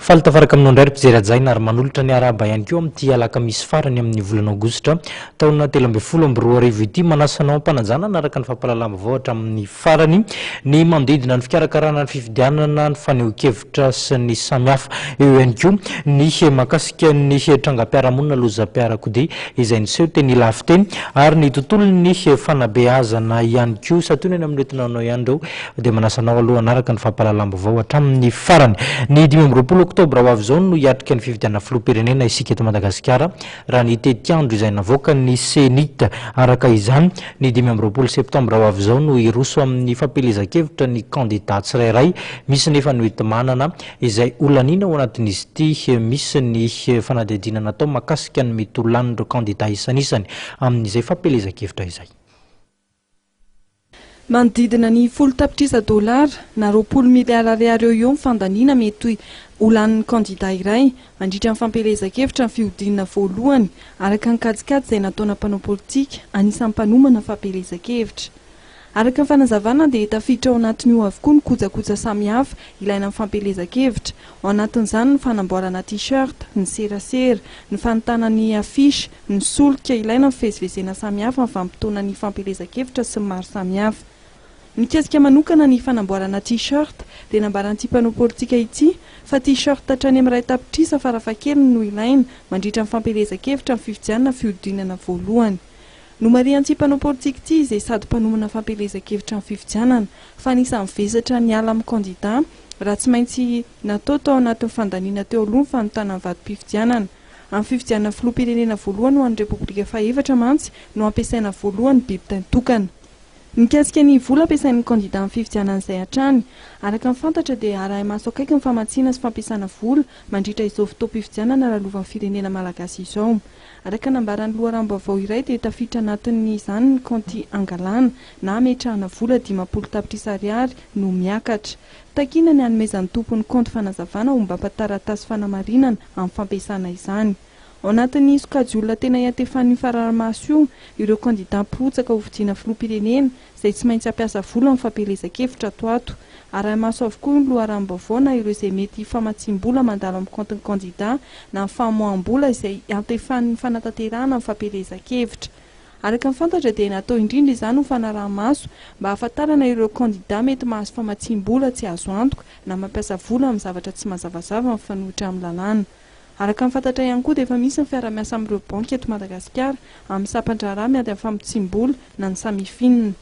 Falitafaraka aminao indray mpijery ajaina ary manolotra ny araba ihany koa amin'ity alakamisy farany amin'ny volana aogositra taona 2024 ity manasanao ampanajana naraka ny fampalalam-baovao hatramin'ny farany ny manodidina ny fikarakarana ny fifidianana ny fanehoan-kevitra sy ny samihafa eo ihany koa ny mahakasika ny trangam-piarahamonina lozam-piarakodia izay niseho teny lafiteny ary ny tontolo ny fanabeazana ihany koa satonany amin'ny entinanao ihany ireo dia manasanao aloha naraka ny fampalalam-baovao hatramin'ny farany ny 20 oktobra ho avy izao no hiatrika ny fifidianana filoham-pirenena isika eto Madagasikara raha ny tetiandro izay navoaka ny senita araka izany ny 20 septambra ho avy izao no hiroso amin'ny fampelezan-kevitra ny candidat tsirairay misy nefa no entimanana izay olanina ao anatin'izy ity misy ny fanadihadiana natao mahakasika ny mety ho lanin'ireo candidat isan'isany amin'izay fampelezan-kevitra izay. Manodidina ny 10 tapitrisa dolara na 20 miliara ariary eo ny fandaniana mety ho lanin'ny candidat iray mandritra ny fampelezan-kevitra ny fihodinana voalohany araka ny kajikajy izay nataona mpanao politika anisan'ny mpanomana fampelezan-kevitra. Araka ny fanazavana dia tafiditra ao anatin'io avokoa ny kojakoja samihafa ilaina amin'ny fampelezan-kevitra. Ao anatin'izany ny fanamboarana t-shirt, ny serasera, ny fanitana ny afisy, ny solika ilaina amin'ny fivezivezena samihafa amin'ny vanim-potoana ny fampelezan-kevitra sy ny maro samihafa. Mikasika manokana ny fanamboarana t-shirt dia nambaran'ity mpanao politika ity fa t-shirt hatrany amin'ny 2 tapitrisa farafahakeliny no ilaina mandritra ny fampelezan-kevitra amin'ny fifidianana fihodinana voalohany. No marian'ity mpanao politika ity izay sady mpanomana fampelezan-kevitra amin'ny fifidianana fa anisan'ny vesatra ny ala amin'ny candidat raha tsy maintsy natao tao anatin'ny fandaniana teo aloha ny fanotana ny vadim-pifidianana. Amin'ny fifidianana filoham-pirenena voalohany ho an'ny Repoblika Faha-efatra mantsy no ampiasaina voalohany biby tain-tokana. Mikasika ny vola ampiasain'ny candidat amin'ny fifidianana izay hatrany araka ny fantatra dia arahy maso akaiky ny famatsiana sy fampiasana vola mandritra izao fotoam-pifidianana raha lovan'ny firenena malagasy izao. Araka nambaran'ny loharam-baovao iray dia tafiditra anatin'izany ny kaonty angalana na ametrahana vola 50 tapitrisa ariary no miakatra. Takina ny hanomezan'ny tompon'ny kaonty fanazavana ho mba ampataratasy fanamarinana amin'ny fampiasana izany. Ao anatin'ny sokajy olona tena hiantefan'ny fararamaso io ireo candidat mpirotsaka ho vidiana filoham-pirenena izay tsy maintsy ampiasa vola amin'ny fampelezan-kevitra ato. Arahy maso avokoa ny loharam-baovao na ireo izay mety famatsim-bola mandalo amin'ny kaontin'ny candidat na famoaham-bola izay antefan'ny fanatanterahana amin'ny fampelezan-kevitra. Araka ny fantatra dia natao indrindra izany ho fanaraha-maso mba hahafantarana ireo candidat mety mahazo famatsim-bola tsy azo antoka na mampiasa vola amin'ny zavatra tsy mazavazava amin'ny fanohitra amin'ny lalàna. Araka ny fantatra ihany koa dia efa misy ny fiara-miasa amin'ireo banky eto Madagasikara amin'ny sapan-draharaha miady amin'ny famatsim-bola na ny samifinina.